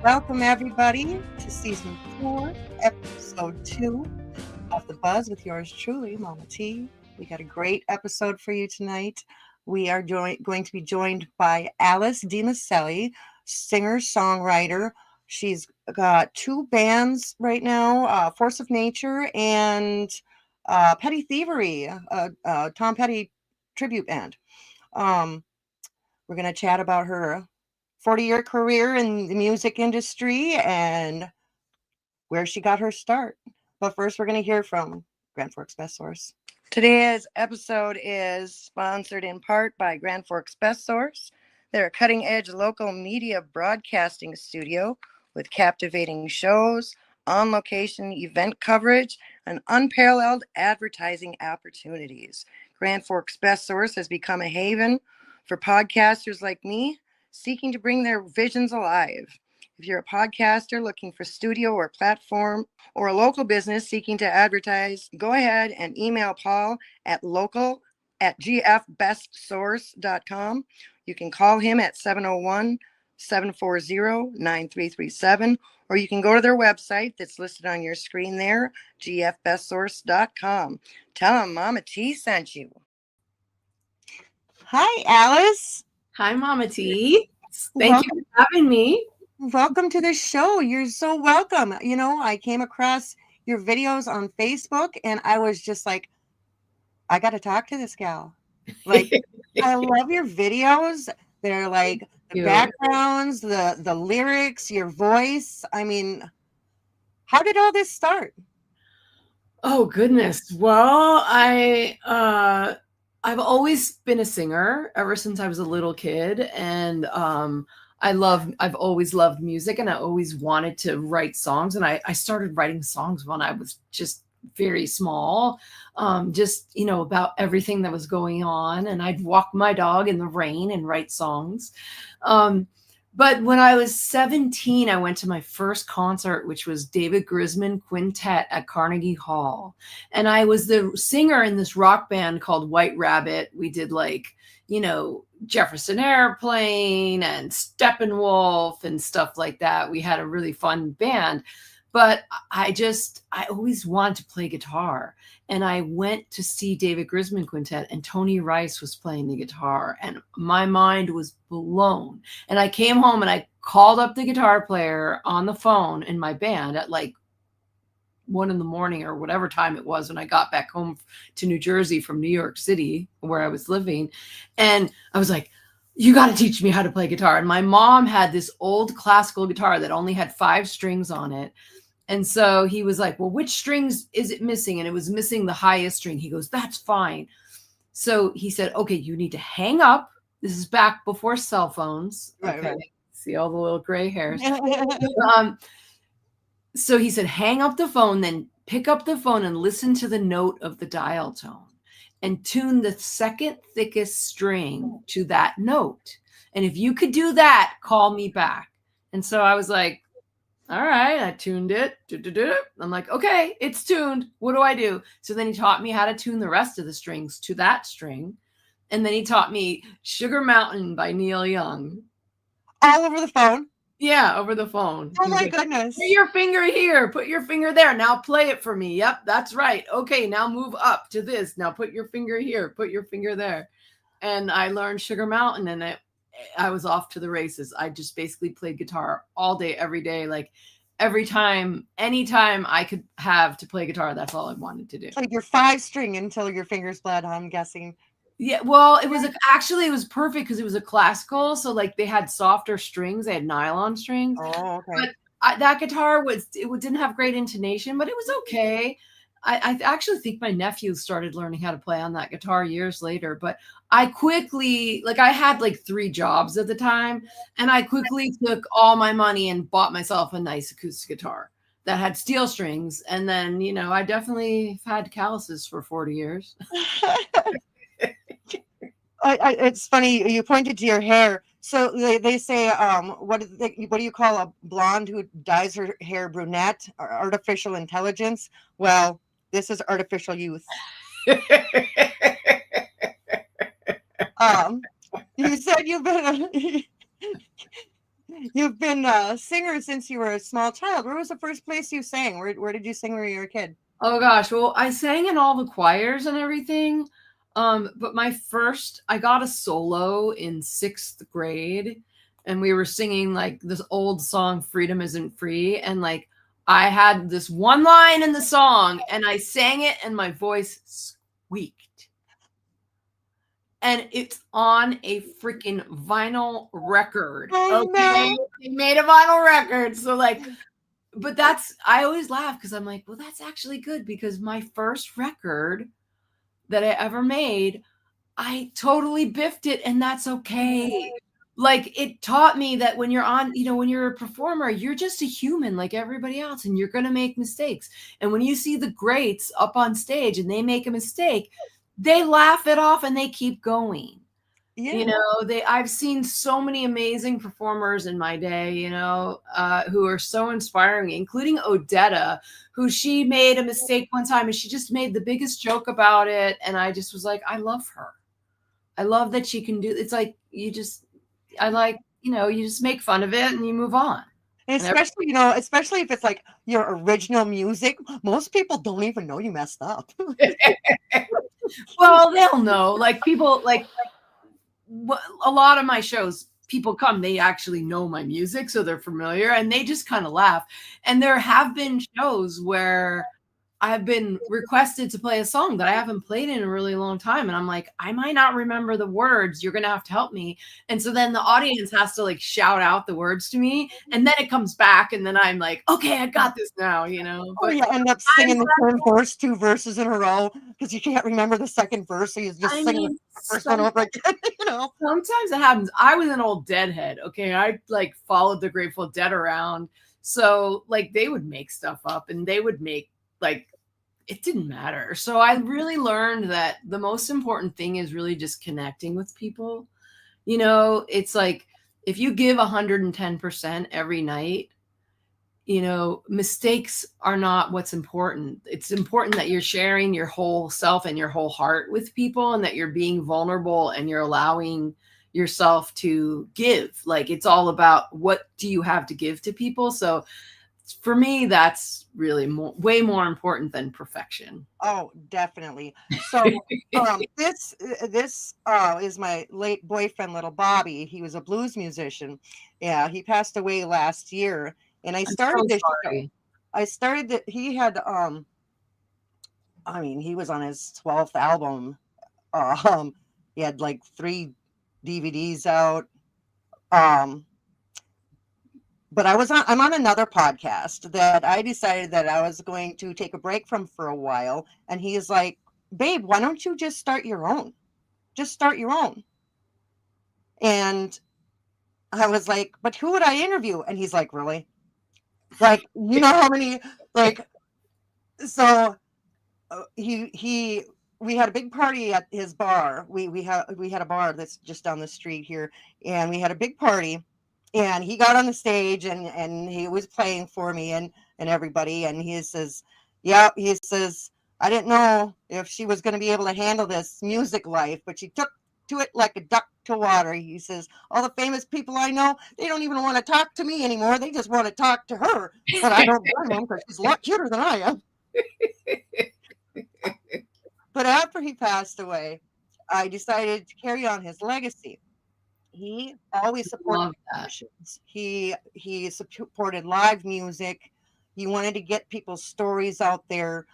Welcome, everybody, to Season 4, Episode 2 of The Buzz with yours truly, Mama T. We got a great episode for you tonight. We are going to be joined by Alice Micele, singer-songwriter. She's got two bands right now, Force of Nature and Petty Thievery, Tom Petty tribute band. We're going to chat about her 40-year career in the music industry and where she got her start. But first, we're going to hear from Grand Forks Best Source. Today's episode is sponsored in part by Grand Forks Best Source. They're a cutting-edge local media broadcasting studio with captivating shows, on-location event coverage, and unparalleled advertising opportunities. Grand Forks Best Source has become a haven for podcasters like me seeking to bring their visions alive. If you're a podcaster looking for studio or platform, or a local business seeking to advertise, go ahead and email Paul at local@gfbestsource.com. You can call him at 701-740-9337, or you can go to their website that's listed on your screen there, gfbestsource.com. Tell them Mama T sent you. Hi, Alice. Hi, Mama T. Thank you for having me. Welcome to the show. You're so welcome. You know, I came across your videos on Facebook and I was just like, I got to talk to this gal. Like, I love your videos. They're like the backgrounds, the lyrics, your voice. I mean, how did all this start? Oh, goodness. Well, I've always been a singer ever since I was a little kid. And I've always loved music and I always wanted to write songs. And I started writing songs when I was just very small, about everything that was going on. And I'd walk my dog in the rain and write songs. But when I was 17, I went to my first concert, which was David Grisman Quintet at Carnegie Hall. And I was the singer in this rock band called White Rabbit. We did Jefferson Airplane and Steppenwolf and stuff like that. We had a really fun band. But I always wanted to play guitar. And I went to see David Grisman Quintet and Tony Rice was playing the guitar. And my mind was blown. And I came home and I called up the guitar player on the phone in my band at 1 a.m. or whatever time it was when I got back home to New Jersey from New York City, where I was living. And I was like, you got to teach me how to play guitar. And my mom had this old classical guitar that only had 5 strings on it. And so he was like, well, which strings is it missing? And it was missing the highest string. He goes, that's fine. So he said, okay, you need to hang up. This is back before cell phones. Right, okay. right. See all the little gray hairs. So he said, hang up the phone, then pick up the phone and listen to the note of the dial tone and tune the second thickest string to that note. And if you could do that, call me back. And so I was like, all right, I tuned it. I'm like, okay, it's tuned. What do I do? So then he taught me how to tune the rest of the strings to that string. And then he taught me Sugar Mountain by Neil Young. All over the phone? Yeah, over the phone. Oh, my goodness. Put your finger here. Put your finger there. Now play it for me. Yep, that's right. Okay, now move up to this. Now put your finger here. Put your finger there. And I learned Sugar Mountain and I was off to the races. I just basically played guitar all day, every day. Anytime I could have to play guitar, that's all I wanted to do. Like your 5 string until your fingers bled, I'm guessing. Yeah, well, it was perfect because it was a classical. So they had softer strings. They had nylon strings. Oh, okay. But that guitar didn't have great intonation, but it was okay. I actually think my nephew started learning how to play on that guitar years later, but I quickly, I had 3 jobs at the time, and I quickly took all my money and bought myself a nice acoustic guitar that had steel strings. And then, I definitely had calluses for 40 years. It's funny you pointed to your hair. So they say, what do you call a blonde who dyes her hair brunette? Artificial intelligence. Well, this is artificial youth. You said you've been You've been a singer since you were a small child. Where was the first place you sang? Where did you sing when you were a kid? Oh gosh, well, I sang in all the choirs and everything. But I got a solo in 6th grade, and we were singing like this old song, Freedom Isn't Free. And like, I had this one line in the song, and I sang it, and my voice squeaked. And it's on a freaking vinyl record. Oh Okay. no. They made a vinyl record. So, like, but I always laugh because I'm like, well, that's actually good because my first record that I ever made, I totally biffed it, and that's okay. Like, it taught me that when when you're a performer, you're just a human like everybody else, and you're going to make mistakes. And when you see the greats up on stage and they make a mistake, they laugh it off and they keep going. Yeah. I've seen so many amazing performers in my day, who are so inspiring, including Odetta, who she made a mistake one time and she just made the biggest joke about it. And I just was like, I love her. I love that she can do it's like you just make fun of it and you move on. And And especially if it's like your original music, most people don't even know you messed up. well, they'll know. Like people like a lot of my shows, people come, they actually know my music, so they're familiar and they just kind of laugh. And there have been shows where I've been requested to play a song that I haven't played in a really long time. And I'm like, I might not remember the words. You're going to have to help me. And so then the audience has to like shout out the words to me. And then it comes back. And then I'm like, okay, I got this now, Or but you end up singing the same verse 2 verses in a row because you can't remember the second verse, so you just I sing the mean, first one over again. sometimes it happens. I was an old Deadhead. Okay. I like followed the Grateful Dead around. So like they would make stuff up and they would make like, it didn't matter. So I really learned that the most important thing is really just connecting with people. It's like if you give 110% every night, mistakes are not what's important. It's important that you're sharing your whole self and your whole heart with people and that you're being vulnerable and you're allowing yourself to give. Like it's all about what do you have to give to people. So for me, that's really way more important than perfection. Oh, definitely. So, this is my late boyfriend, little Bobby. He was a blues musician. Yeah, he passed away last year, and I I'm so started this show. sorry. I started that he had I mean, he was on his 12th album. Um, he had like 3 DVDs out. Um, but I'm on another podcast that I decided that I was going to take a break from for a while, and he is like, "Babe, why don't you just start your own? Just start your own." And I was like, "But who would I interview?" And he's like, "Really? Like, you know how many like so he we had a big party at his bar. We had a bar that's just down the street here, and we had a big party. And he got on the stage and he was playing for me and everybody. And he says, "Yeah," he says, "I didn't know if she was going to be able to handle this music life, but she took to it like a duck to water." He says, "All the famous people I know, they don't even want to talk to me anymore. They just want to talk to her. But I don't blame them because she's a lot cuter than I am." But after he passed away, I decided to carry on his legacy. He always supported Love that. musicians. He supported live music. He wanted to get people's stories out there.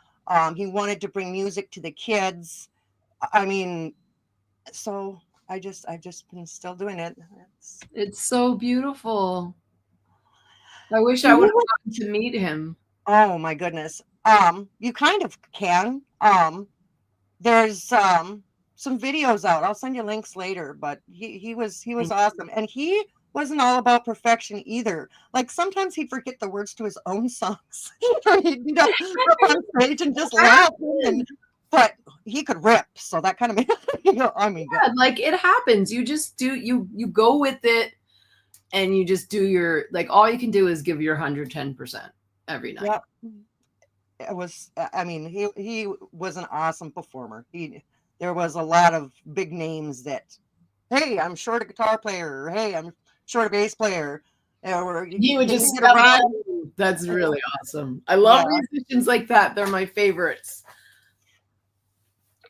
He wanted to bring music to the kids. I mean, so I've just been still doing it. It's so beautiful. I wish I would You have gotten to meet him. Oh my goodness. You kind of can. There's some videos out. I'll send you links later, but he was awesome. And he wasn't all about perfection either. Like sometimes he'd forget the words to his own songs. He'd be up on stage and just laughing but he could rip, so that kind of made I mean Yeah, like it happens. You just do you go with it and you just do your like all you can do is give your 110% every night. yeah. It was I mean, he was an awesome performer. There was a lot of big names that, "Hey, I'm short a guitar player," or, "Hey, I'm short a bass player." or He would can we just get a step ride? on. That's really awesome. I love Yeah. musicians like that. They're my favorites.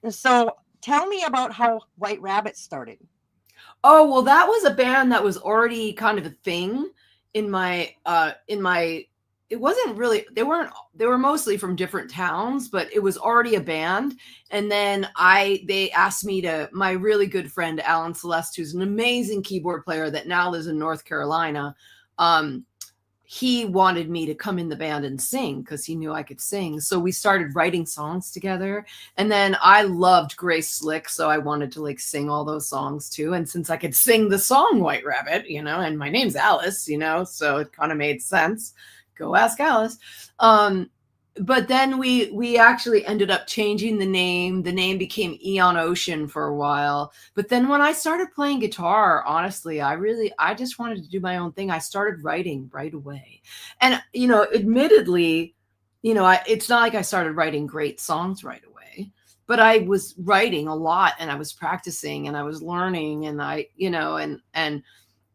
So tell me about how White Rabbit started. Oh, well, that was a band that was already kind of a thing in my it wasn't really they were mostly from different towns, but it was already a band. And then they asked me to my really good friend Alan Celeste, who's an amazing keyboard player that now lives in North Carolina. Um, he wanted me to come in the band and sing because he knew I could sing. So we started writing songs together. And then I loved Grace Slick, so I wanted to like sing all those songs too. And since I could sing the song White Rabbit, and my name's Alice, so it kind of made sense. Go ask Alice. But then we actually ended up changing the name. The name became Eon Ocean for a while. But then when I started playing guitar, honestly, I just wanted to do my own thing. I started writing right away. And admittedly, it's not like I started writing great songs right away, but I was writing a lot and I was practicing and I was learning and and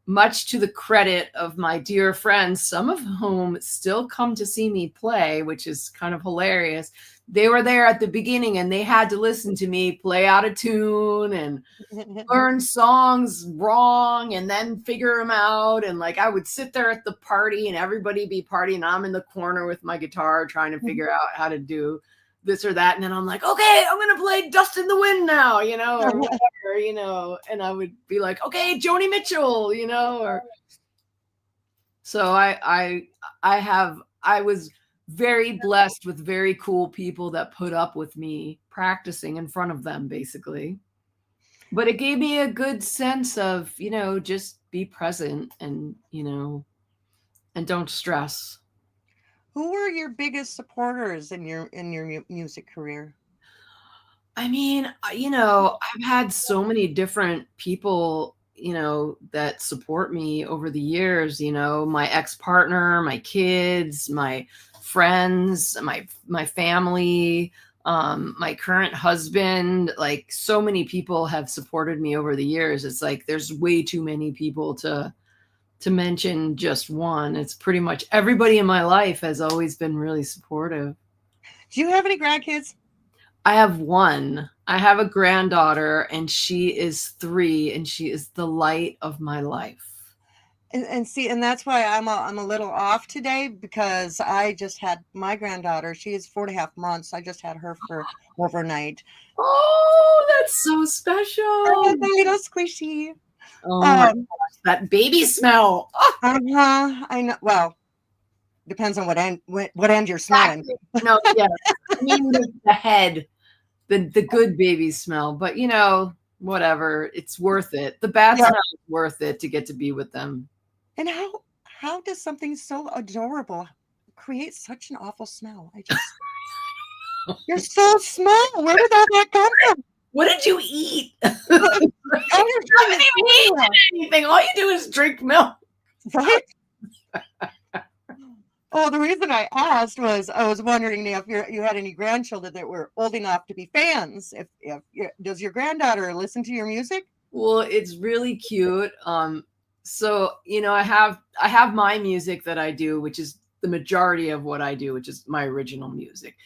much to the credit of my dear friends, some of whom still come to see me play, which is kind of hilarious. They were there at the beginning and they had to listen to me play out of tune and learn songs wrong and then figure them out. And like I would sit there at the party and everybody be partying. I'm in the corner with my guitar trying to figure out how to do this or that. And then I'm like, okay, I'm going to play Dust in the Wind now, or whatever, and I would be like, okay, Joni Mitchell, or so I was very blessed with very cool people that put up with me practicing in front of them, basically. But it gave me a good sense of, just be present and, and don't stress. Who were your biggest supporters in your music career? I mean, I've had so many different people, that support me over the years, my ex-partner, my kids, my friends, my family, my current husband. Like so many people have supported me over the years. It's like there's way too many people to mention just one. It's pretty much everybody in my life has always been really supportive. Do you have any grandkids? I have one. I have a granddaughter and she is 3 and she is the light of my life. And see, and that's why I'm a little off today because I just had my granddaughter. She is 4.5 months. I just had her for overnight. Oh, that's so special. A little squishy. Oh my gosh, that baby smell. Oh. I know. Well, depends on what end you're smelling. No, yeah. I mean the head, the good baby smell, but whatever, it's worth it. The bad smell is worth it to get to be with them. And how does something so adorable create such an awful smell? You're so small. Where did all that come from? What did you eat? You haven't even eaten anything. All you do is drink milk. Right? Oh, the reason I asked was I was wondering if you had any grandchildren that were old enough to be fans. If does your granddaughter listen to your music? Well, it's really cute. So I have my music that I do, which is the majority of what I do, which is my original music.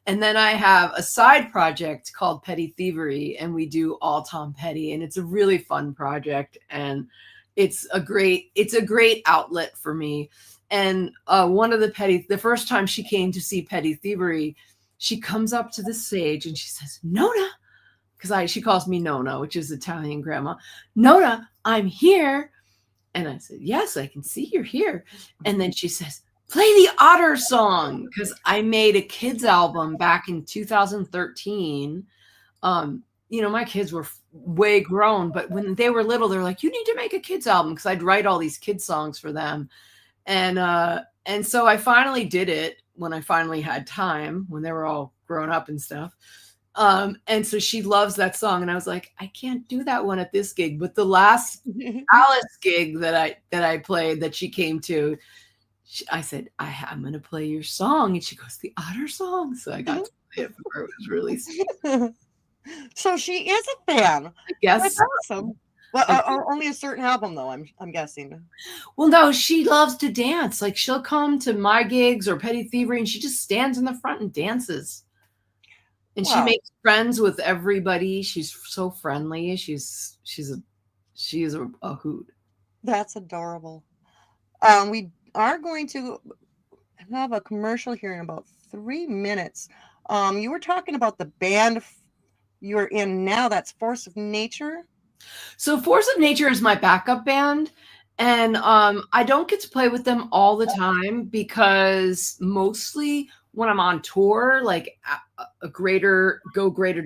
And then I have a side project called Petty Thievery, and we do all Tom Petty, and it's a really fun project, and it's a great outlet for me. And one of the first time she came to see Petty Thievery, she comes up to the stage and she says, Nona, because she calls me Nona, which is Italian grandma. Nona, I'm here. And I said, yes, I can see you're here. And then she says, play the Otter song, because I made a kids album back in 2013. My kids were way grown, but when they were little, they're like, you need to make a kids album, because I'd write all these kids songs for them. And so I finally did it when I finally had time, when they were all grown up and stuff. And so she loves that song. And I was like, I can't do that one at this gig. But the last Alice gig that I played, that she came to, I said, I'm going to play your song. And she goes, the Otter song. So I got to play it for her. It was really sweet. So she is a fan. I guess. That's awesome. Well, Like, only a certain album, though, I'm guessing. well, no, she loves to dance. Like she'll come to my gigs or Petty Thievery, and she just stands in the front and dances. And she Well, makes friends with everybody. She's so friendly. She is a hoot. that's adorable. We are going to have a commercial here in about 3 minutes. You were talking about the band you're in now. That's Force of Nature. So Force of Nature is my backup band. And I don't get to play with them all the time because mostly when I'm on tour, like greater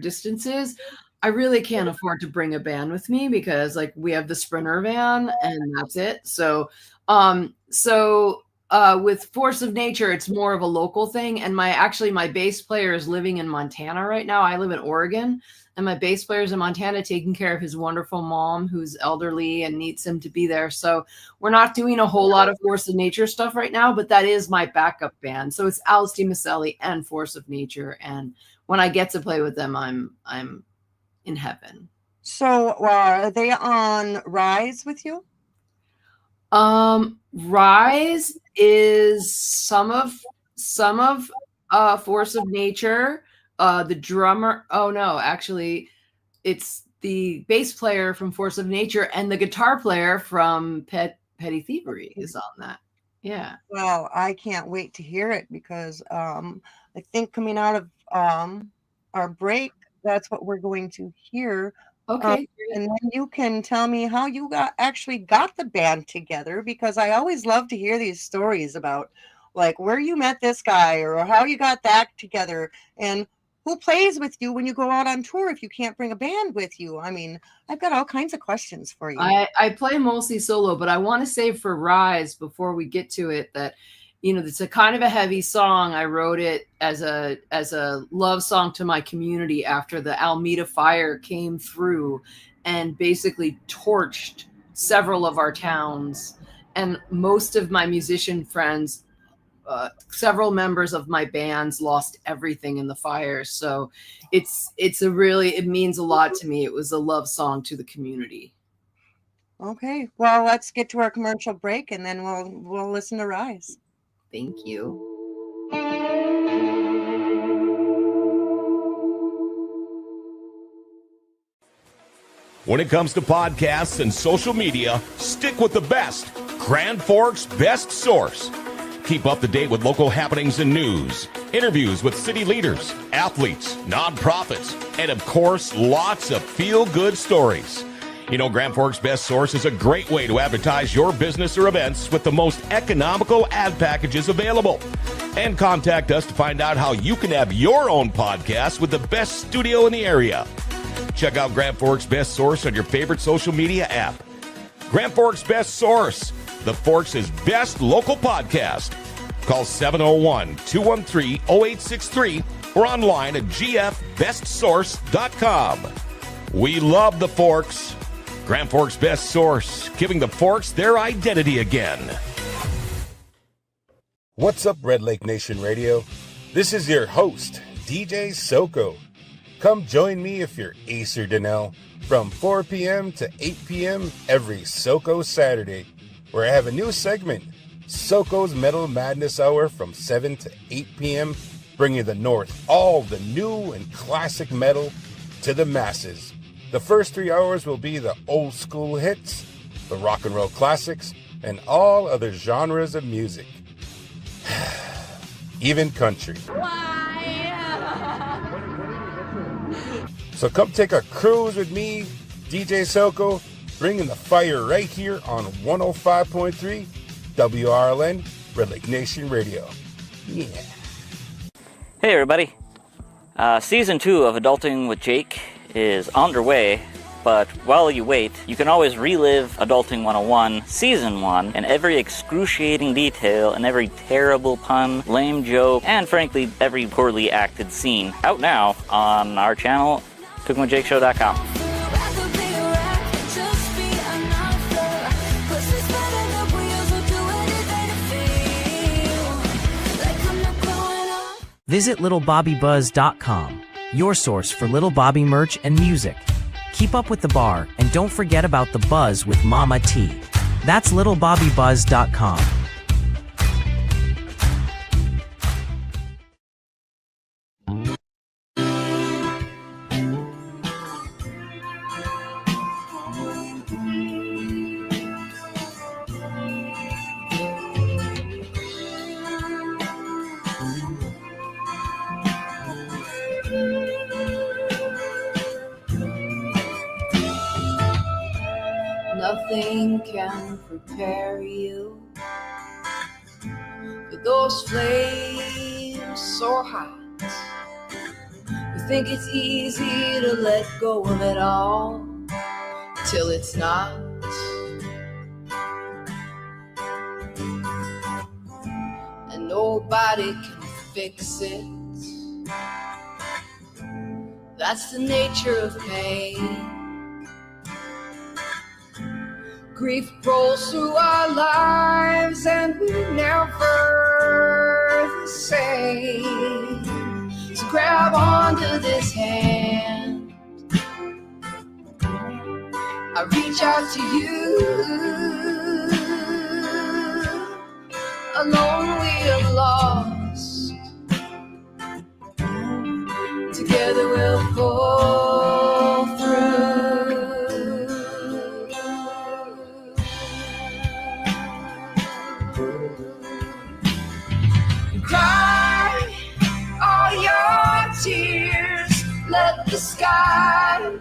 distances, I really can't afford to bring a band with me because like we have the Sprinter van and that's it. With Force of Nature, it's more of a local thing. And my bass player is living in Montana right now. I live in Oregon. And my bass player is in Montana taking care of his wonderful mom who's elderly and needs him to be there. So we're not doing a whole lot of Force of Nature stuff right now, but that is my backup band. So it's Alice Micele and Force of Nature. And when I get to play with them, I'm in heaven. So are they on Rise with you? Rise is some of Force of Nature. The drummer, oh no, actually it's the bass player from Force of Nature and the guitar player from Petty Thievery is on that. Yeah. Well, I can't wait to hear it because I think coming out of our break, that's what we're going to hear. Okay. And then you can tell me how you actually got the band together, because I always love to hear these stories about like where you met this guy or how you got that together and who plays with you when you go out on tour if you can't bring a band with you. I mean, I've got all kinds of questions for you. I play mostly solo, but I want to say for Rise before we get to it that, you know, it's a kind of a heavy song. I wrote it as a love song to my community after the Alameda fire came through and basically torched several of our towns. And most of my musician friends, several members of my bands lost everything in the fire. So it means a lot to me. It was a love song to the community. Okay, well, let's get to our commercial break and then we'll listen to Rise. Thank you. When it comes to podcasts and social media, stick with the best. Grand Forks' best source. Keep up to date with local happenings and news, interviews with city leaders, athletes, nonprofits, and of course, lots of feel-good stories. You know, Grand Forks' best source is a great way to advertise your business or events with the most economical ad packages available. And contact us to find out how you can have your own podcast with the best studio in the area. Check out Grand Forks' best source on your favorite social media app. Grand Forks' best source, the Forks' best local podcast. Call 701-213-0863 or online at gfbestsource.com. We love the Forks. Grand Forks' best source, giving the Forks their identity again. What's up, Red Lake Nation Radio? This is your host, DJ Soko. Come join me if you're Ace or Donnell from 4 p.m. to 8 p.m. every Soko Saturday, where I have a new segment, Soko's Metal Madness Hour from 7 to 8 p.m., bringing the North all the new and classic metal to the masses. The first 3 hours will be the old school hits, the rock and roll classics, and all other genres of music. Even country. So come take a cruise with me, DJ Soko, bringing the fire right here on 105.3 WRLN, Red Lake Nation Radio. Yeah. Hey everybody. Season 2 of Adulting with Jake is underway, but while you wait, you can always relive Adulting 101 Season 1 and every excruciating detail and every terrible pun, lame joke, and frankly, every poorly acted scene out now on our channel, CookingWithJakeShow.com. Visit littlebobbybuzz.com, your source for Little Bobby merch and music. Keep up with the bar, and don't forget about the buzz with Mama T. That's littlebobbybuzz.com. Nothing can prepare you for those flames so hot. You think it's easy to let go of it all till it's not. And nobody can fix it. That's the nature of pain. Grief rolls through our lives and we're never the same. So grab onto this hand. I reach out to you. Alone we are lost. Together we'll pull through. Cry all your tears, let the sky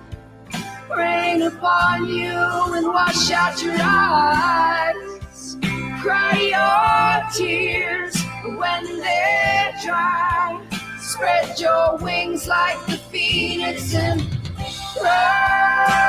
rain upon you and wash out your eyes. Cry your tears when they're dry. Spread your wings like the phoenix and fly.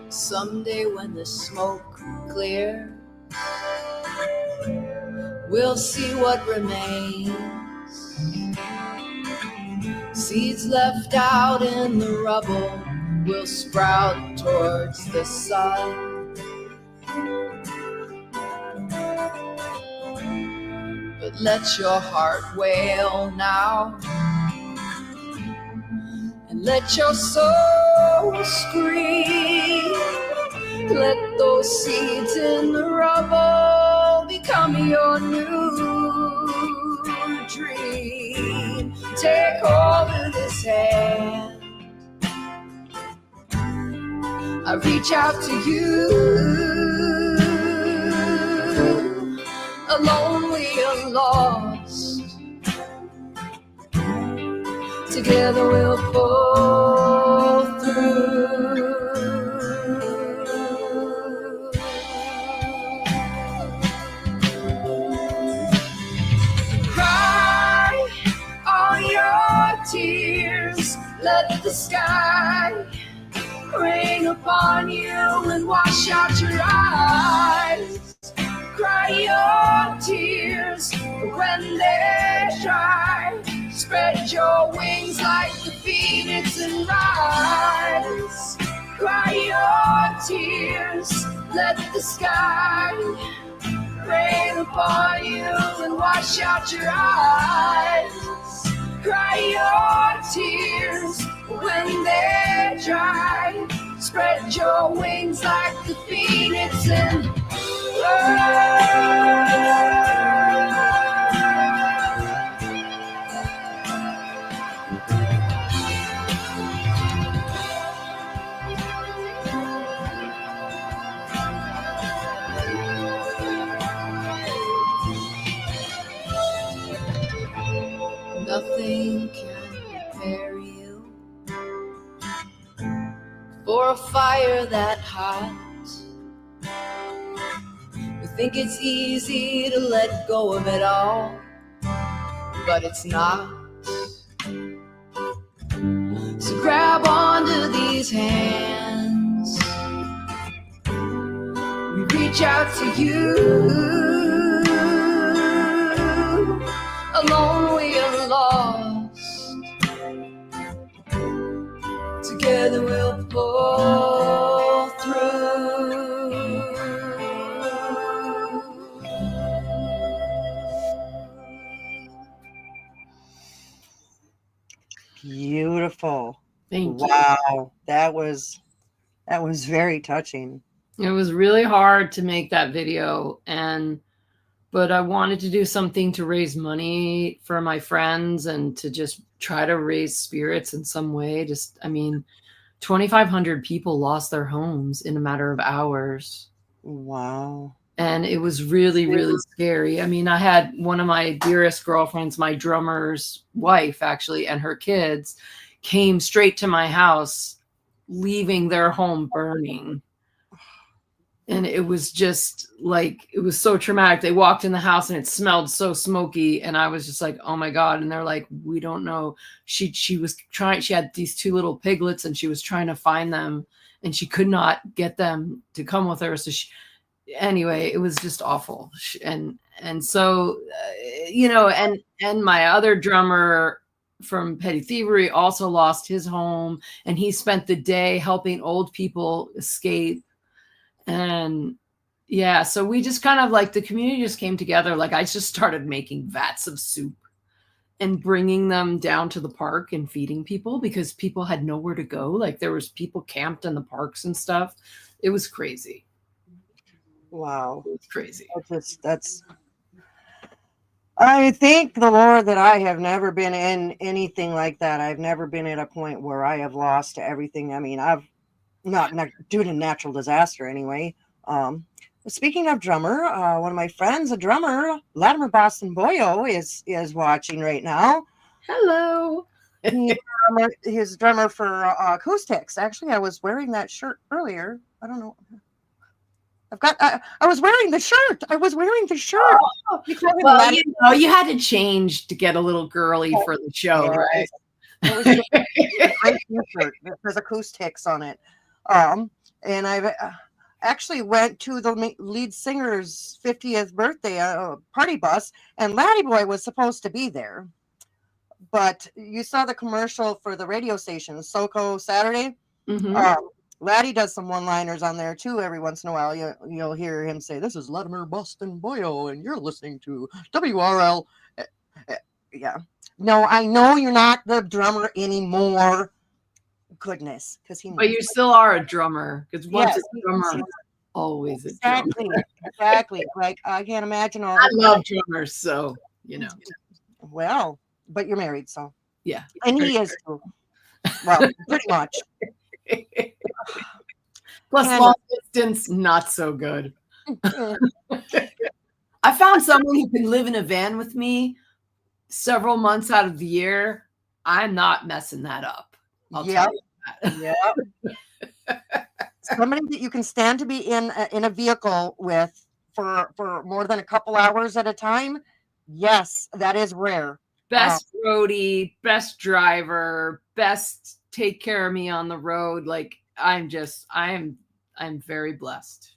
Someday when the smoke clears, we'll see what remains. Seeds left out in the rubble will sprout towards the sun. But let your heart wail now, and let your soul scream. Let those seeds in the rubble become your new dream. Take hold of this hand. I reach out to you. Alone we are lost. Together we'll pull through. Cry all your tears, let the sky rain upon you and wash out your eyes. Cry your tears when they're dry. Spread your wings like the phoenix and rise. Cry your tears, let the sky rain upon you and wash out your eyes. Cry your tears when they're dry. Spread your wings like the phoenix and fly. Nothing can prepare you for a fire that hot. You think it's easy to let go of it all, but it's not. So grab onto these hands. We reach out to you. Alone we are lost. together we'll pull through. Beautiful. Thank you. Wow. That was very touching. It was really hard to make that video, but I wanted to do something to raise money for my friends and to just try to raise spirits in some way. 2,500 people lost their homes in a matter of hours. Wow. And it was really, really scary. I mean, I had one of my dearest girlfriends, my drummer's wife, actually, and her kids came straight to my house, leaving their home burning. And it was just like, it was so traumatic. They walked in the house and it smelled so smoky. And I was just like, oh my God. And they're like, we don't know. She had these 2 little piglets and she was trying to find them and she could not get them to come with her. So anyway, it was just awful. And so, and my other drummer from Petty Thievery also lost his home, and he spent the day helping old people escape. And yeah, so we just kind of like, the community just came together. Like, I just started making vats of soup and bringing them down to the park and feeding people because people had nowhere to go. Like, there was people camped in the parks and stuff. It was crazy. Wow. It was crazy. I thank the Lord that I have never been in anything like that. I've never been at a point where I have lost everything. I mean, I've not due to natural disaster anyway. Speaking of drummer, one of my friends, a drummer, Latimer Boston Boyo, is watching right now. Hello. He's drummer for Acoustics. Actually, I was wearing that shirt earlier. I don't know. I was wearing the shirt. Oh, well, you had to change to get a little girly for the show, right? It was a great shirt. There's Acoustics on it. And I actually went to the lead singer's 50th birthday party bus, and Laddie Boy was supposed to be there. But you saw the commercial for the radio station, SoCo Saturday. Mm-hmm. Laddie does some one-liners on there too. Every once in a while, you'll hear him say, "This is Latimer Boston Boyo, and you're listening to WRL." Yeah. No, I know you're not the drummer anymore. Goodness, but you still are a drummer, because once Yes, a drummer, always a drummer. Exactly. Like, I can't imagine all. I love drummers, so Well, but you're married, so yeah, and he is too. Well, pretty much. Plus, long distance, not so good. I found someone who can live in a van with me several months out of the year. I'm not messing that up. I'll tell you that. Somebody that you can stand to be in a vehicle with for more than a couple hours at a time. Yes, that is rare. Best roadie, best driver, best take care of me on the road. Like, I'm very blessed.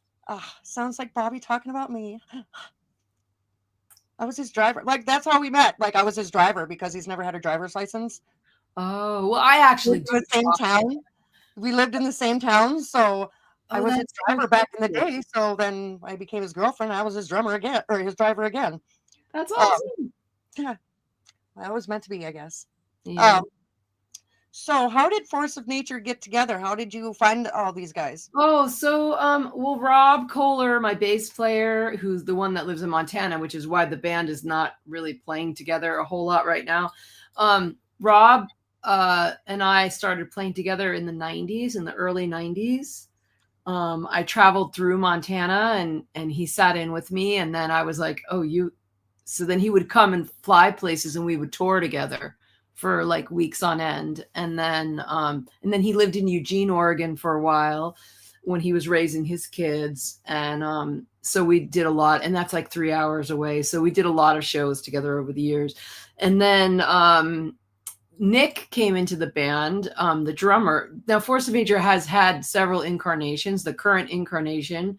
Sounds like Bobby talking about me. I was his driver. Like, that's how we met. Like, I was his driver because he's never had a driver's license. Oh, well, I actually lived in the same town. We lived in the same town, so I was his driver back in the day. So then I became his girlfriend. I was his drummer again, or his driver again. That's awesome. Yeah, I was meant to be, I guess. Yeah. So how did Force of Nature get together? How did you find all these guys? Oh, so well, Rob Kohler, my bass player, who's the one that lives in Montana, which is why the band is not really playing together a whole lot right now. Rob and I started playing together in the early 90s. I traveled through Montana and he sat in with me, and then I was like, so then he would come and fly places and we would tour together for like weeks on end. And then he lived in Eugene, Oregon for a while when he was raising his kids. And so we did a lot, and that's like 3 hours away. So we did a lot of shows together over the years. And then Nick came into the band, the drummer. Now, Force of Nature has had several incarnations. The current incarnation,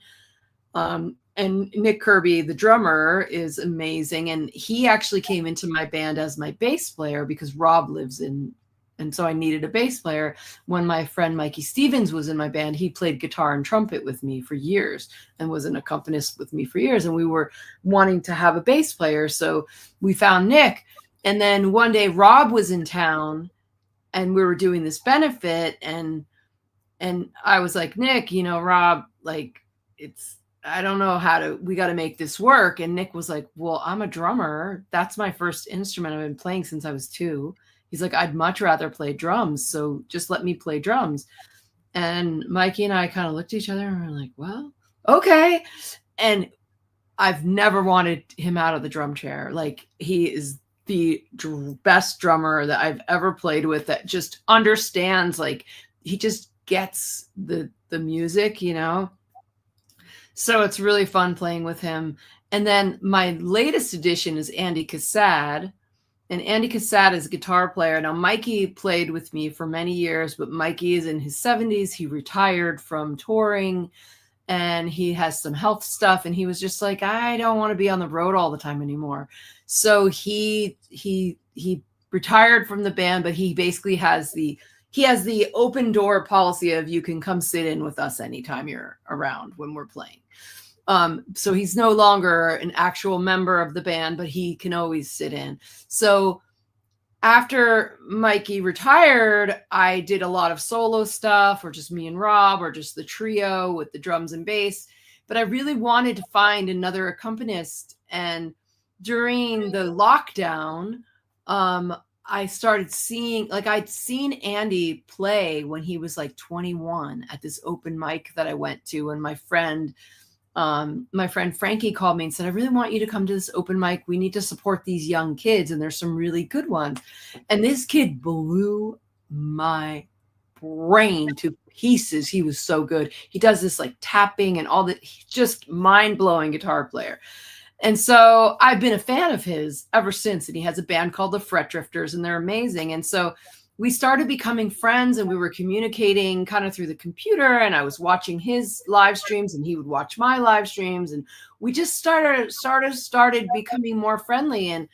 and Nick Kirby, the drummer, is amazing. And he actually came into my band as my bass player because Rob lives in And so I needed a bass player. When my friend Mikey Stevens was in my band, he played guitar and trumpet with me for years and was an accompanist with me for years. And we were wanting to have a bass player. So we found Nick. And then one day Rob was in town and we were doing this benefit. And I was like, Nick, Rob, like, I don't know we got to make this work. And Nick was like, well, I'm a drummer. That's my first instrument. I've been playing since I was 2. He's like, I'd much rather play drums. So just let me play drums. And Mikey and I kind of looked at each other and we're like, well, okay. And I've never wanted him out of the drum chair. Like, he is the best drummer that I've ever played with, that just understands, like, he just gets the music, So it's really fun playing with him. And then my latest addition is Andy Cassad. And Andy Cassad is a guitar player. Now, Mikey played with me for many years, but Mikey is in his 70s. He retired from touring and he has some health stuff. And he was just like, I don't want to be on the road all the time anymore. So he retired from the band, but he basically has the open door policy of you can come sit in with us anytime you're around when we're playing. So he's no longer an actual member of the band, but he can always sit in. So after Mikey retired, I did a lot of solo stuff, or just me and Rob, or just the trio with the drums and bass. But I really wanted to find another accompanist. And during the lockdown, I started seeing, like, I'd seen Andy play when he was like 21 at this open mic that I went to. And my friend Frankie called me and said, I really want you to come to this open mic. We need to support these young kids. And there's some really good ones. And this kid blew my brain to pieces. He was so good. He does this like tapping and all that. He's just mind-blowing guitar player. And so I've been a fan of his ever since. And he has a band called the Fret Drifters, and they're amazing. And so we started becoming friends, and we were communicating kind of through the computer, and I was watching his live streams and he would watch my live streams. And we just started becoming more friendly. And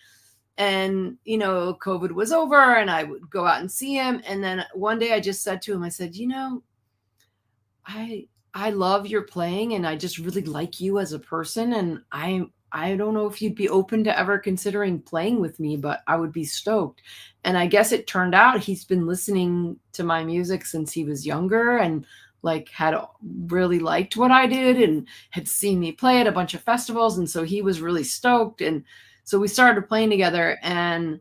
COVID was over and I would go out and see him. And then one day I just said to him, I said, I love your playing and I just really like you as a person. And I don't know if you'd be open to ever considering playing with me, but I would be stoked. And I guess it turned out he's been listening to my music since he was younger, and like had really liked what I did and had seen me play at a bunch of festivals. And so he was really stoked. And so we started playing together, and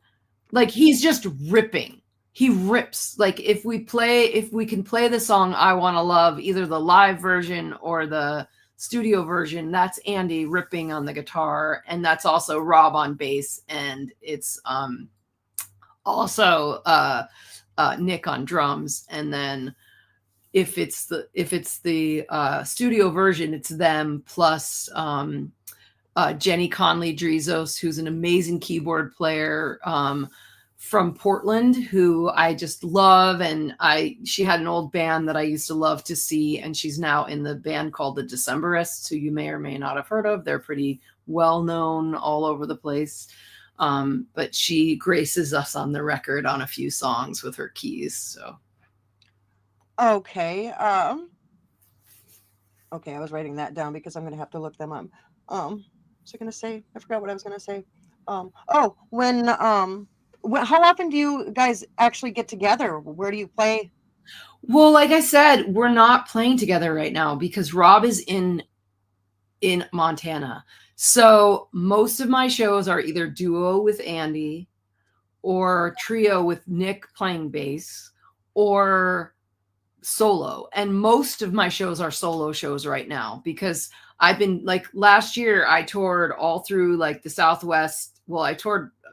like, he's just ripping. He rips. Like, if we can play the song I Wanna Love, either the live version or the studio version, that's Andy ripping on the guitar, and that's also Rob on bass, and it's also Nick on drums. And then if it's the studio version, it's them plus Jenny Conley Drizos, who's an amazing keyboard player from Portland, who I just love. And she had an old band that I used to love to see, and she's now in the band called the Decemberists, who you may or may not have heard of. They're pretty well known all over the place. But she graces us on the record on a few songs with her keys. So okay. Okay, I was writing that down because I'm gonna have to look them up. What was I gonna say? I forgot what I was gonna say. How often do you guys actually get together? Where do you play? Well, like I said, we're not playing together right now because Rob is in Montana. So most of my shows are either duo with Andy or trio with Nick playing bass, or solo. And most of my shows are solo shows right now, because I've been, like, last year I toured all through like the Southwest. Well, I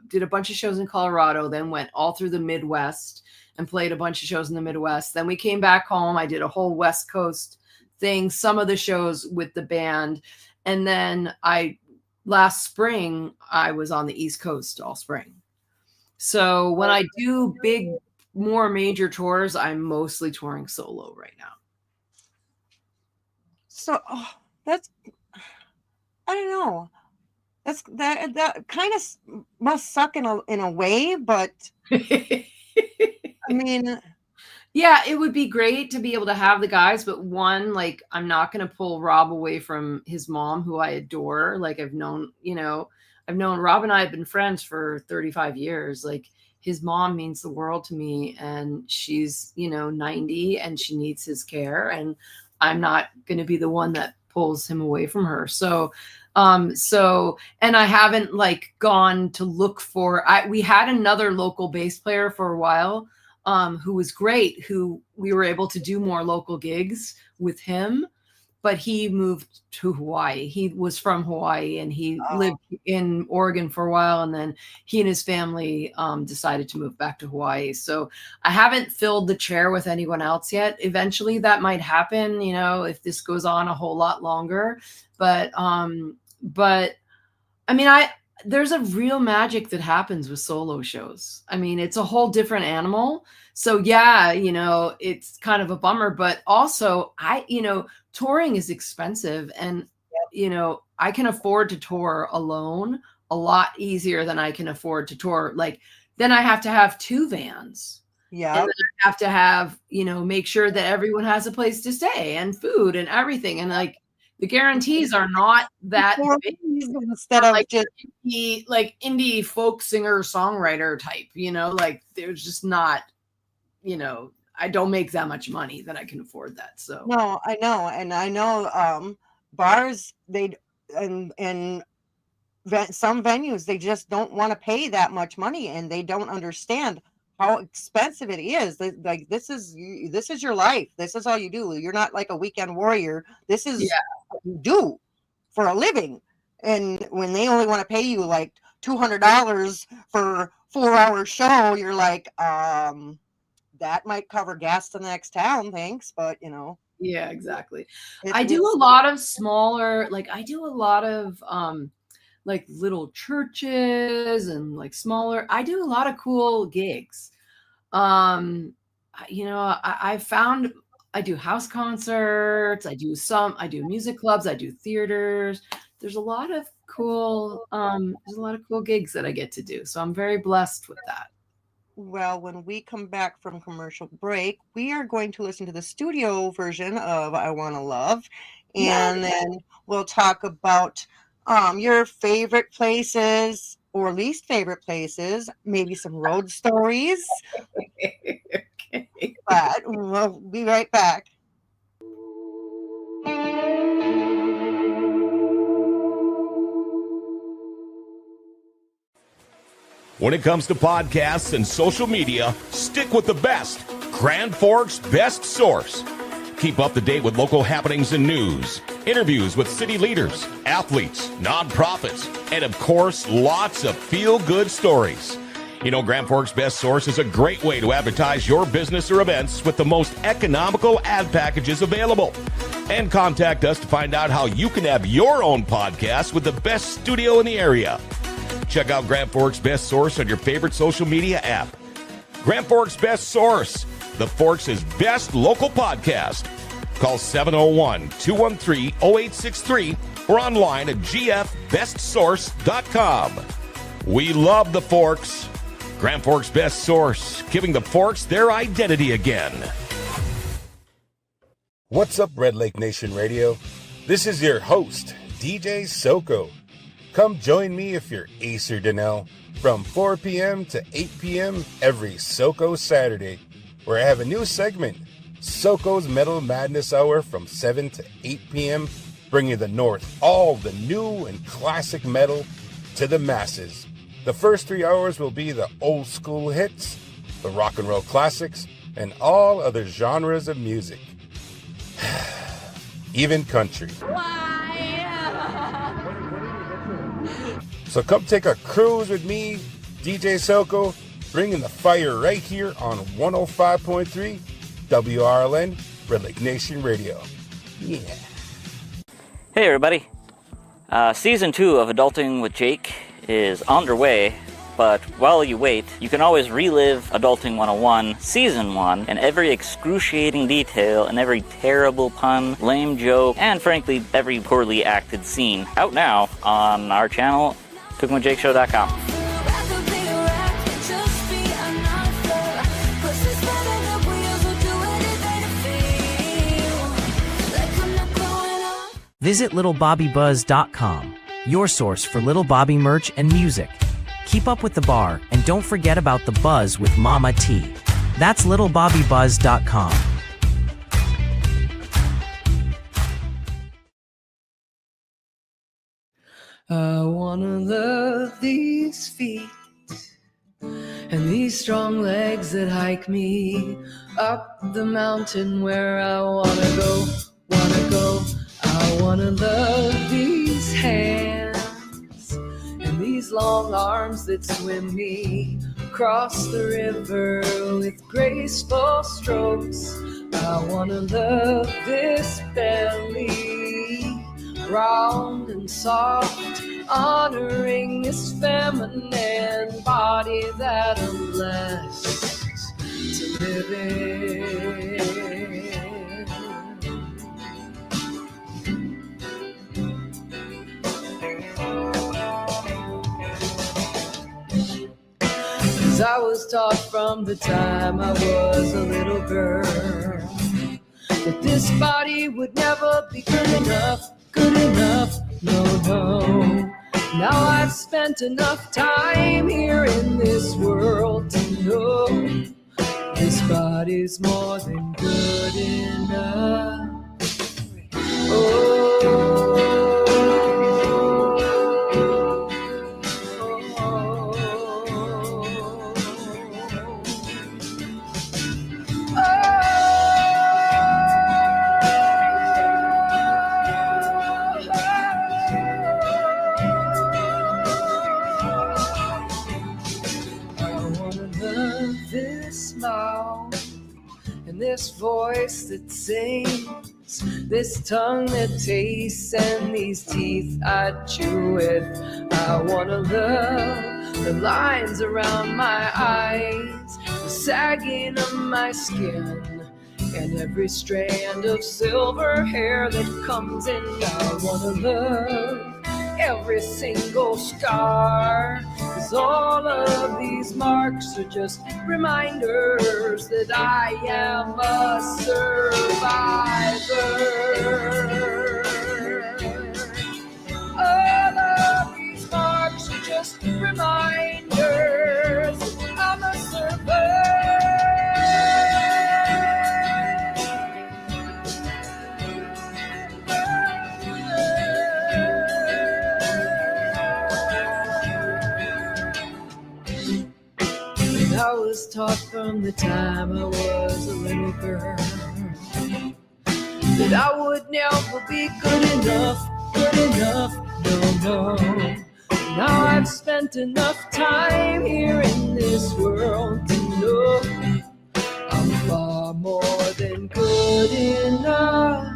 did a bunch of shows in Colorado, then went all through the Midwest and played a bunch of shows in the Midwest. Then we came back home. I did a whole West Coast thing, some of the shows with the band. And then last spring, I was on the East Coast all spring. So when I do big, more major tours, I'm mostly touring solo right now. So that's, I don't know. That kind of must suck in a way, but I mean, Yeah, it would be great to be able to have the guys, but one, like, I'm not going to pull Rob away from his mom, who I adore. Like, I've known Rob and I have been friends for 35 years. Like, his mom means the world to me, and she's, 90 and she needs his care. And I'm not going to be the one that pulls him away from her. And I haven't like gone to look for, we had another local bass player for a while, who was great, who we were able to do more local gigs with him, but he moved to Hawaii. He was from Hawaii and he lived in Oregon for a while. And then he and his family decided to move back to Hawaii. So I haven't filled the chair with anyone else yet. Eventually that might happen, if this goes on a whole lot longer. But I mean, there's a real magic that happens with solo shows. I mean, it's a whole different animal. So yeah, it's kind of a bummer, but also touring is expensive, and I can afford to tour alone a lot easier than I can afford to tour. Like, then I have to have 2 vans. yeah. And then I have to have, make sure that everyone has a place to stay and food and everything. And like, the guarantees are not that big. Instead of like just indie folk singer songwriter type, like there's just not, I don't make that much money that I can afford that. So no, I know, and I know bars some venues, they just don't want to pay that much money, and they don't understand how expensive it is. Like, this is your life. This is all you do. You're not like a weekend warrior. This is what you do for a living. And when they only want to pay you like $200 for a 4-hour show, you're like, that might cover gas to the next town, thanks. But yeah, exactly. I do a lot of smaller, like I do a lot of like little churches and like smaller. I do a lot of cool gigs. I found I do house concerts, I do music clubs, I do theaters. There's a lot of cool gigs that I get to do. So I'm very blessed with that. Well, when we come back from commercial break, we are going to listen to the studio version of I Wanna Love, and then we'll talk about your favorite places or least favorite places, maybe some road stories. Okay. But we'll be right back. When it comes to podcasts and social media, stick with the best. Grand Forks' best source. Keep up to date with local happenings and news, interviews with city leaders, athletes, nonprofits, and of course, lots of feel-good stories. Grand Forks' best source is a great way to advertise your business or events with the most economical ad packages available. And contact us to find out how you can have your own podcast with the best studio in the area. Check out Grand Forks' best source on your favorite social media app. Grand Forks' best source, the Forks' best local podcast. Call 701-213-0863 or online at gfbestsource.com. We love the Forks. Grand Forks' best source, giving the Forks their identity again. What's up, Red Lake Nation Radio? This is your host, DJ Soko. Come join me if you're Ace or Donnell from 4 p.m. to 8 p.m. every Soko Saturday, where I have a new segment, Soko's Metal Madness Hour from 7 to 8 p.m., bringing the North all the new and classic metal to the masses. The first 3 hours will be the old school hits, the rock and roll classics, and all other genres of music. Even country. So come take a cruise with me, DJ Soko, bringing the fire right here on 105.3 WRLN, Red Lake Nation Radio. Yeah. Hey everybody. Season 2 of Adulting with Jake is underway, but while you wait, you can always relive Adulting 101 Season 1 and every excruciating detail and every terrible pun, lame joke, and frankly, every poorly acted scene out now on our channel, CookingWithJakeShow.com. Visit littlebobbybuzz.com, your source for Little Bobby merch and music. Keep up with the bar and don't forget about the buzz with Mama T. That's littlebobbybuzz.com. I wanna love these feet and these strong legs that hike me up the mountain where I wanna go, wanna go. I wanna love these hands and these long arms that swim me across the river with graceful strokes. I wanna love this belly, round and soft, honoring this feminine body that I'm blessed to live in. 'Cause I was taught from the time I was a little girl that this body would never be good enough, no, no. Now I've spent enough time here in this world to know this body's more than good enough. This voice that sings, this tongue that tastes, and these teeth I chew with. I wanna love the lines around my eyes, the sagging of my skin, and every strand of silver hair that comes in. I wanna love every single scar, 'cause all of these marks are just reminders that I am a survivor. All of these marks are just reminders I'm a survivor. I was taught from the time I was a little girl that I would never be good enough, no, no. Now I've spent enough time here in this world to know I'm far more than good enough.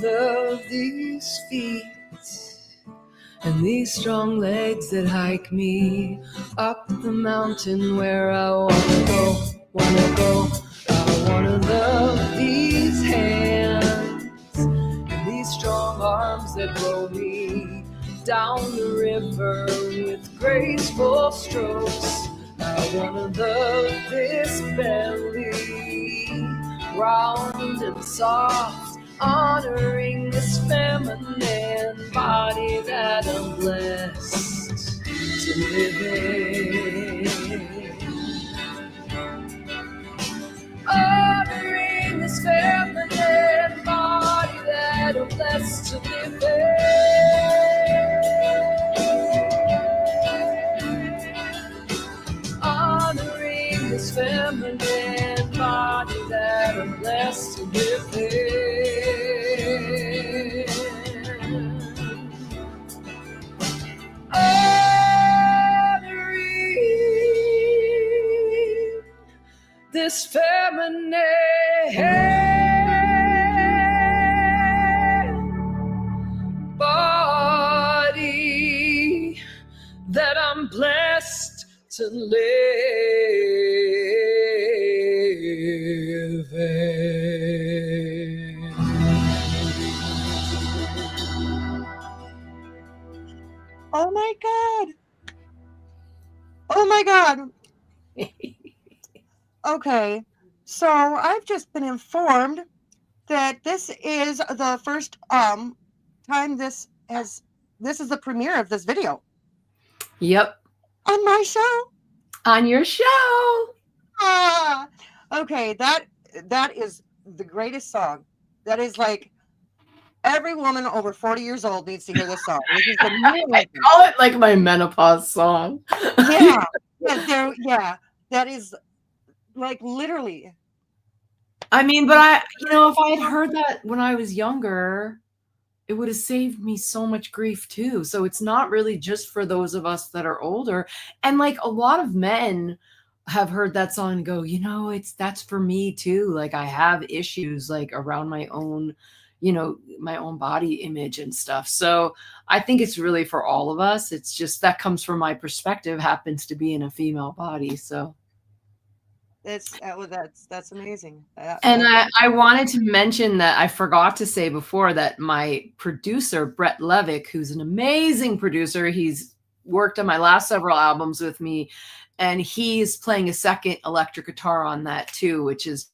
Love these feet and these strong legs that hike me up the mountain where I wanna go, wanna go. I wanna love these hands and these strong arms that roll me down the river with graceful strokes. I wanna love this belly, round and soft, honoring this feminine body that I'm blessed to Honoring this feminine body that I'm blessed to live in. Honoring this feminine body that I'm blessed to live in. Honoring this feminine body that I'm blessed to live in. Oh my God. Oh my God. Okay. So I've just been informed that this is the first time this is the premiere of this video Yep. on my show. On your show. Ah, okay, that is the greatest song. That is like every woman over 40 years old needs to hear this song. This is the new I call it like my menopause song. yeah, that is like literally. I mean, but if I had heard that when I was younger, it would have saved me so much grief too. So it's not really just for those of us that are older. And like a lot of men have heard that song and go, that's for me too. Like I have issues like around my own, my own body image and stuff. So I think it's really for all of us. It's just that comes from my perspective, happens to be in a female body. So That's amazing. and I wanted to mention that I forgot to say before that my producer, Brett Levick, who's an amazing producer, he's worked on my last several albums with me, and he's playing a second electric guitar on that too, which is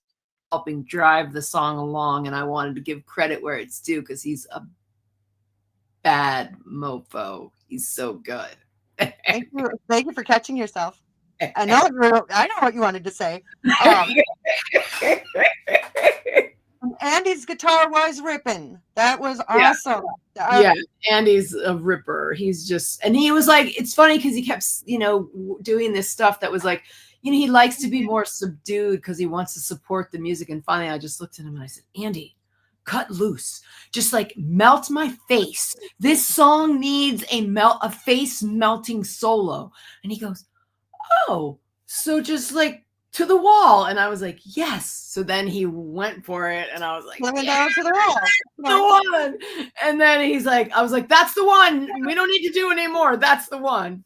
helping drive the song along. And I wanted to give credit where it's due because he's a bad mofo. He's so good. Thank you for catching yourself. I know what you wanted to say. Andy's guitar was ripping. That was awesome. Yeah, Andy's a ripper. He's just, and he was like, it's funny because he kept, doing this stuff that was like, he likes to be more subdued because he wants to support the music. And finally, I just looked at him and I said, Andy, cut loose. Just like melt my face. This song needs a face melting solo. And he goes, oh, so just like to the wall. And I was like, yes. So then he went for it and I was like, down to the wall. The one. And then I was like, that's the one. We don't need to do anymore. That's the one.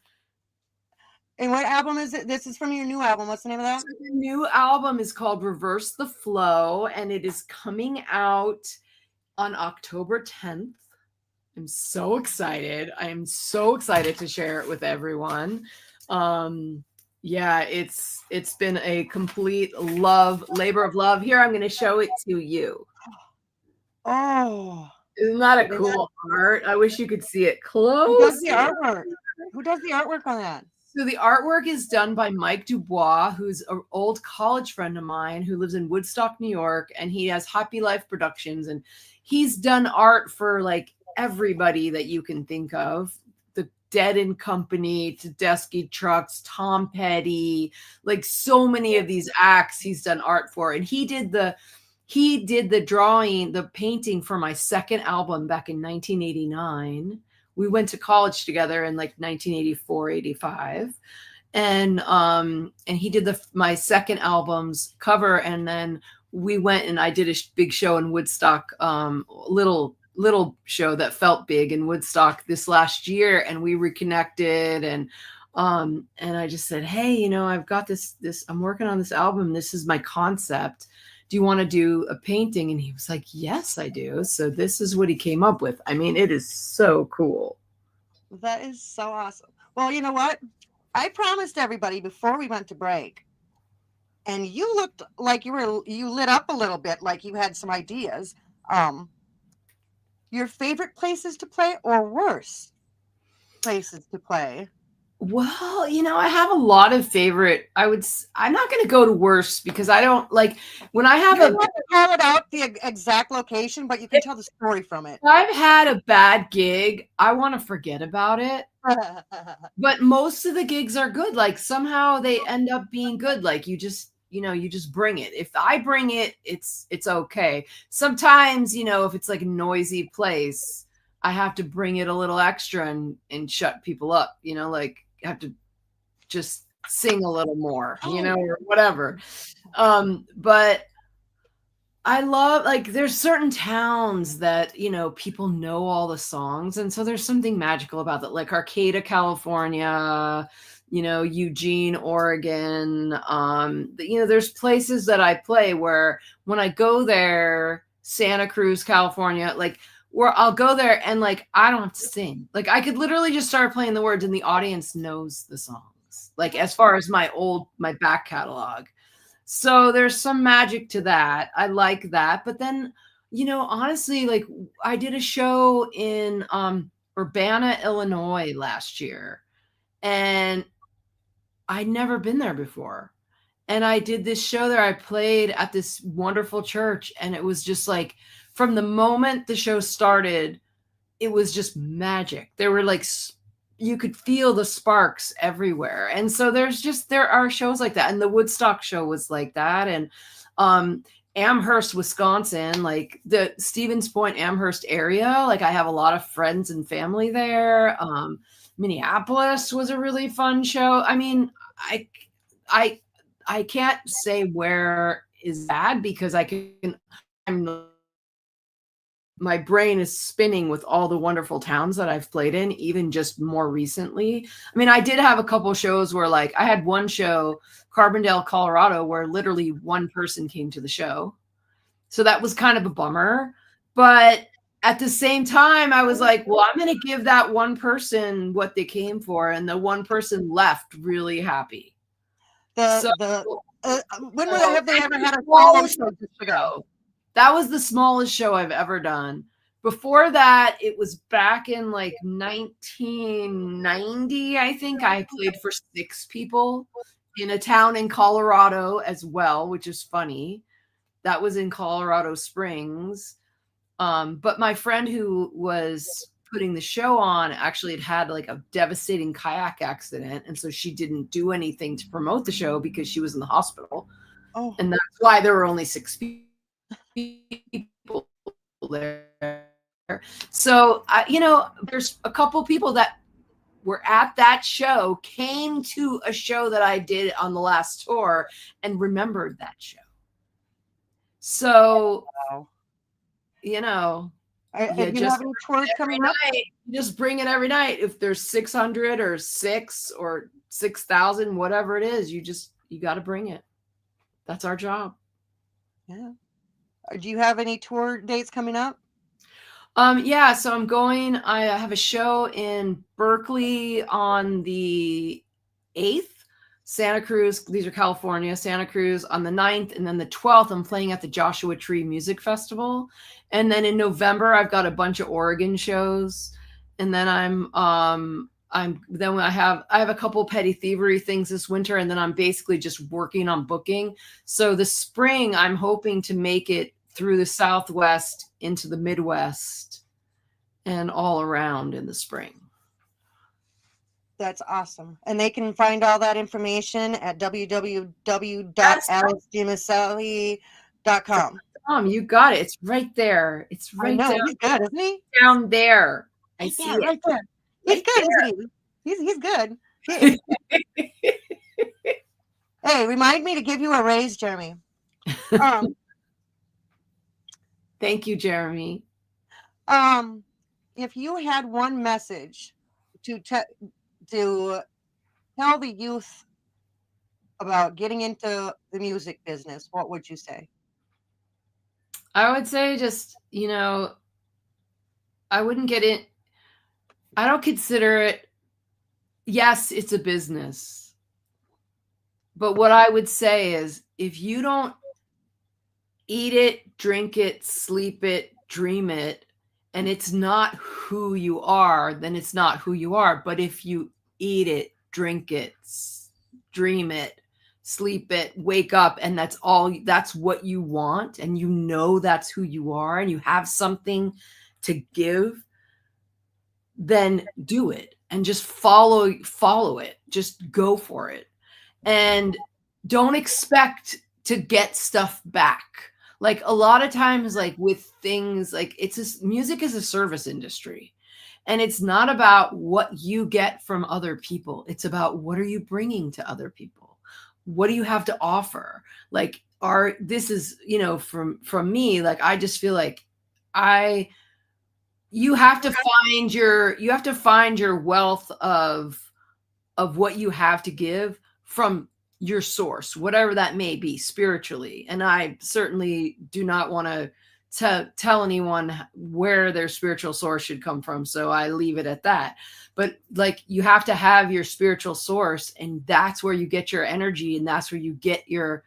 And what album is it? This is from your new album. What's the name of that? So the new album is called Reverse the Flow, and it is coming out on October 10th. I'm so excited. I am so excited to share it with everyone. Yeah, it's been a complete labor of love. Here, I'm going to show it to you. Oh, isn't that a cool art? I wish you could see it close. Who does the artwork? Who does the artwork on that? So the artwork is done by Mike Dubois, who's an old college friend of mine who lives in Woodstock, New York, and he has Happy Life Productions, and he's done art for like everybody that you can think of. The Dead and Company, Tedeschi Trucks, Tom Petty, like so many of these acts he's done art for. And he did the drawing, the painting for my second album back in 1989. We went to college together in like 1984, 85. And he did my second album's cover. And then we went and I did a big show in Woodstock, little show that felt big in Woodstock this last year. And we reconnected and I just said, hey, I've got this, I'm working on this album. This is my concept. Do you want to do a painting? And he was like, yes, I do. So this is what he came up with. I mean, it is so cool. That is so awesome. Well, you know what? I promised everybody before we went to break, and you looked like you lit up a little bit, like you had some ideas. Your favorite places to play or worst places to play? Well, I have a lot of favorite. I'm not going to go to worst because I don't like when I You have don't have to call it out the exact location, but you can tell the story from it. if I've had a bad gig, I want to forget about it. But most of the gigs are good. Like somehow they end up being good. Like you just bring it. If I bring it, it's okay. Sometimes, if it's like a noisy place, I have to bring it a little extra and shut people up, like have to just sing a little more, or whatever. But I love like there's certain towns that, people know all the songs. And so there's something magical about that, like Arcata, California, Eugene, Oregon. There's places that I play where when I go there, Santa Cruz, California, like where I'll go there and like I don't have to sing. Like I could literally just start playing the words and the audience knows the songs. Like as far as my back catalog. So there's some magic to that. I like that. But then, honestly, like I did a show in Urbana, Illinois last year, and I'd never been there before. And I did this show there. I played at this wonderful church, and it was just like from the moment the show started, it was just magic. There were like you could feel the sparks everywhere. And so there are shows like that. And the Woodstock show was like that. And Amherst, Wisconsin, like the Stevens Point, Amherst area, like I have a lot of friends and family there. Minneapolis was a really fun show. I mean, I can't say where is bad because my brain is spinning with all the wonderful towns that I've played in, even just more recently. I mean, I did have a couple shows where like I had one show, Carbondale, Colorado, where literally one person came to the show. So that was kind of a bummer. But at the same time, I was like, well, I'm going to give that one person what they came for. And the one person left really happy. When have they ever had a solo show just ago? That was the smallest show I've ever done. Before that, it was back in like 1990, I think. I played for 6 people in a town in Colorado as well, which is funny. That was in Colorado Springs. But my friend who was putting the show on actually had like a devastating kayak accident. And so she didn't do anything to promote the show because she was in the hospital. Oh. And that's why there were only 6 people there. So, there's a couple people that were at that show, came to a show that I did on the last tour and remembered that show. So, wow. Do you have any tours coming up? You just bring it every night. If there's 600 or 6 or 6,000, whatever it is, you got to bring it. That's our job. Yeah. Do you have any tour dates coming up? Yeah, so I have a show in Berkeley on the 8th, Santa Cruz, these are California, Santa Cruz on the 9th, and then the 12th, I'm playing at the Joshua Tree Music Festival. And then in November, I've got a bunch of Oregon shows. And then I have a couple Petty Thievery things this winter, and then I'm basically just working on booking. So the spring, I'm hoping to make it through the Southwest into the Midwest and all around in the spring. That's awesome. And they can find all that information at www.alexdimiceli.com. You got it. It's right there. It's right there. He's good, isn't he? Down there. I see it. Right there. He's good, isn't he? He's good. Hey, remind me to give you a raise, Jeremy. Thank you, Jeremy. If you had one message to tell the youth about getting into the music business, what would you say? I would say just, I wouldn't get in. I don't consider it. Yes, it's a business. But what I would say is if you don't eat it, drink it, sleep it, dream it, and it's not who you are, then it's not who you are. But if you eat it, drink it, dream it, sleep it, wake up, and that's what you want, and you know that's who you are, and you have something to give, then do it and just follow it. Just go for it. And don't expect to get stuff back. Like a lot of times, like with things like music is a service industry, and it's not about what you get from other people. It's about what are you bringing to other people? What do you have to offer? Like this is, from me, like, I just feel like you have to find your wealth of what you have to give from your source, whatever that may be spiritually. And I certainly do not want to tell anyone where their spiritual source should come from. So I leave it at that. But like, you have to have your spiritual source, and that's where you get your energy, and that's where you get your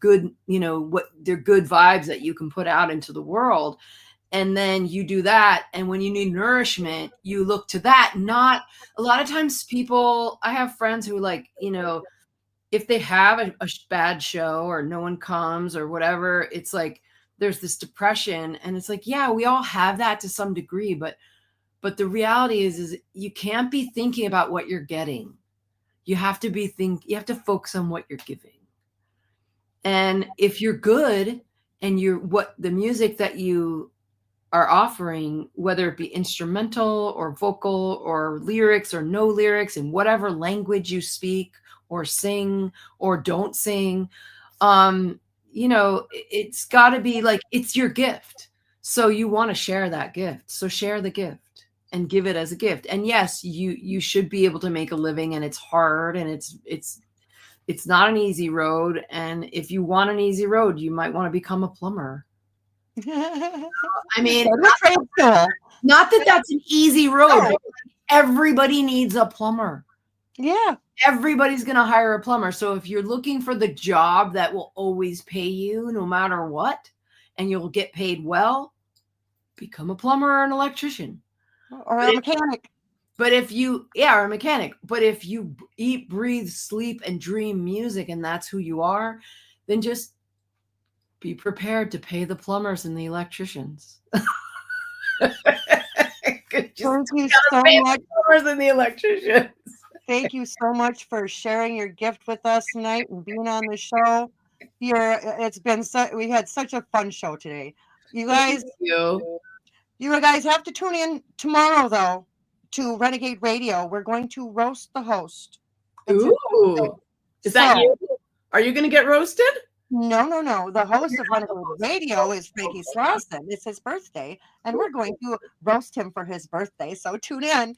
good, what their good vibes that you can put out into the world. And then you do that. And when you need nourishment, you look to that. Not a lot of times I have friends who, like, if they have a bad show or no one comes or whatever, it's like there's this depression. And it's like, yeah, we all have that to some degree. But the reality is you can't be thinking about what you're getting. You have to focus on what you're giving. And if you're good, and the music that you are offering, whether it be instrumental or vocal or lyrics or no lyrics, in whatever language you speak or sing or don't sing, it's got to be like, it's your gift. So you want to share that gift. So share the gift and give it as a gift. And yes, you should be able to make a living, and it's hard, and it's not an easy road. And if you want an easy road, you might want to become a plumber. I mean, not that that's an easy road. No. Everybody needs a plumber. Yeah. Everybody's going to hire a plumber. So if you're looking for the job that will always pay you no matter what, and you'll get paid well, become a plumber or an electrician. Or a mechanic. Or a mechanic. But if you eat, breathe, sleep, and dream music, and that's who you are, then just be prepared to pay the plumbers and the electricians. Thank you so much. Plumbers and the electricians. Thank you so much for sharing your gift with us tonight and being on the show. We had such a fun show today. You guys have to tune in tomorrow, though, to Renegade Radio. We're going to roast the host. Ooh. Is that you? Are you going to get roasted? No. The host of Renegade Radio is Frankie Slauson. It's his birthday, and we're going to roast him for his birthday. So tune in.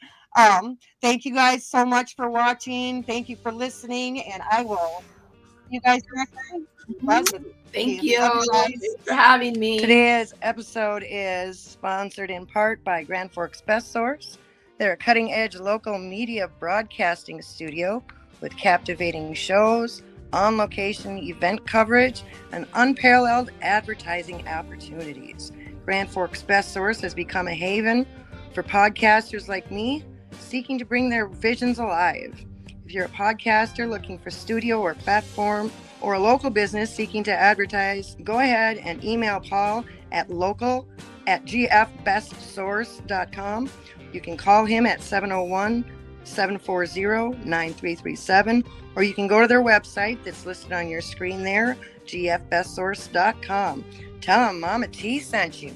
Thank you guys so much for watching. Thank you for listening, and I will see you guys next time. Thank you for having me. Today's episode is sponsored in part by Grand Forks Best Source. They're a cutting-edge local media broadcasting studio with captivating shows, on-location event coverage, and unparalleled advertising opportunities. Grand Forks Best Source has become a haven for podcasters like me seeking to bring their visions alive. If you're a podcaster looking for studio or platform, or a local business seeking to advertise, go ahead and email Paul at local@gfbestsource.com. You can call him at 701-740-9337, or you can go to their website that's listed on your screen there, gfbestsource.com. Tell them Mama T sent you.